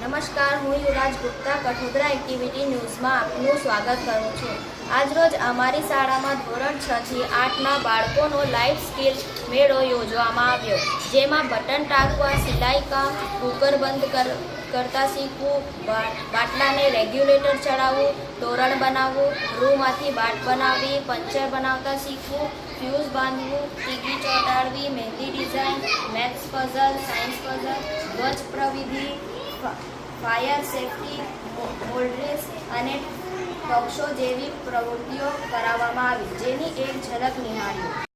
નમસ્કાર, હું યુવરાજ ગુપ્તા કઠોદરા એક્ટિવિટી ન્યૂઝમાં આપનું સ્વાગત કરું છું. આજરોજ અમારી શાળામાં ધોરણ 6 થી 8ના બાળકોનો લાઈફ સ્કિલ મેળો યોજવામાં આવ્યો, જેમાં બટન ટાંકવા, સિલાઈ કામ, કુકર બંધ કરતા શીખવું, બાટલાને રેગ્યુલેટર ચડાવવું, તોરણ બનાવવું, રૂમાંથી બાટ બનાવવી, પંચર બનાવતા શીખવું, ફ્યુઝ બાંધવું, ટીકી ચોંટાડવી, mehndi design, maths puzzle, science puzzle, ધ્વજ પ્રવિધિ, ફાયર સેફટી, મોલ્ડ્રેસ અને ટોક શો જેવી પ્રવૃત્તિઓ કરાવવામાં આવી, જેની એક ઝલક નિહાળ્યું.